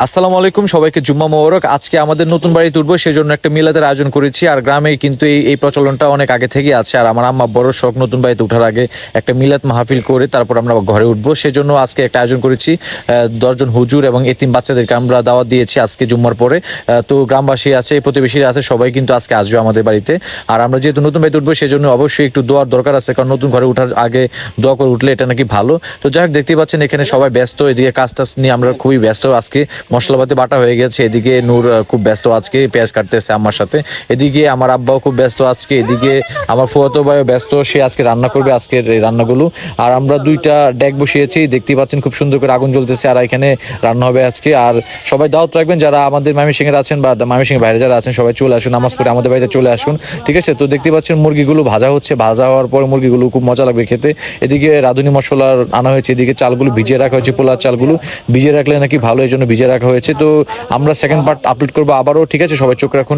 আসসালামু আলাইকুম, সবাইকে জুম্মা মোবারক। আজকে আমাদের নতুন বাড়ি তুলবো, সেজন্য একটা মিলাদের আয়োজন করেছি। আর গ্রামে কিন্তু এই প্রচলনটা অনেক আগে থেকে আছে। আর আমার আম্মা বড় শখ নতুন বাড়িতে উঠার আগে একটা মিলাদ মাহফিল করে তারপর আমরা ঘরে উঠবো। সেজন্য আজকে একটা আয়োজন করেছি। 10 জন হুজুর এবং এতিম বাচ্চাদেরকে আমরা দাওয়াত দিয়েছি আজকে জুম্মার পরে। তো গ্রামবাসী আছে, প্রতিবেশীরা আছে, সবাই কিন্তু আজকে আসবে আমাদের বাড়িতে। আর আমরা যেহেতু নতুন বাড়িতে উঠবো সেজন্য অবশ্যই একটু দোয়ার দরকার আছে, কারণ নতুন ঘরে উঠার আগে দোয়া করে উঠলে এটা নাকি ভালো। তো যাই হোক, দেখতেই পাচ্ছেন এখানে সবাই ব্যস্ত, এদিকে কাজ টাজ নিয়ে আমরা খুবই ব্যস্ত আজকে। মশলাপাতি বাটা হয়ে গেছে, এদিকে নূর খুব ব্যস্ত আজকে, পেঁয়াজ কাটতেছে আমার সাথে। এদিকে আমার আব্বাও খুব ব্যস্ত আজকে, এদিকে আমার ফুয়াতো ভাইও ব্যস্ত, সে আজকে রান্না করবে আজকের এই রান্নাগুলো। আর আমরা দুইটা ডেক বসিয়েছি, দেখতেই পাচ্ছেন খুব সুন্দর করে আগুন জ্বলতেছে। আর এখানে রান্না হবে আজকে। আর সবাই দাওয়াত রাখবেন, যারা আমাদের ময়মনসিংহের আছেন বা ময়মনসিংহের বাইরে যারা আছেন সবাই চলে আসুন, নামাজ পড়ে আমাদের বাড়িতে চলে আসুন। ঠিক আছে? তো দেখতে পাচ্ছেন মুরগিগুলো ভাজা হচ্ছে, ভাজা হওয়ার পরে মুরগিগুলো খুব মজা লাগবে খেতে। এদিকে রাঁধুনি মশলা আনা হয়েছে, এদিকে চালগুলো ভিজিয়ে রাখা হয়েছে, পোলার চালগুলো ভিজিয়ে রাখলে নাকি ভালো, এই জন্য ভিজিয়ে রাখা হয়েছে। তো আমরা সেকেন্ড পার্ট আপলোড করবো আবারও। ঠিক আছে? সবাই চোখ রাখুন।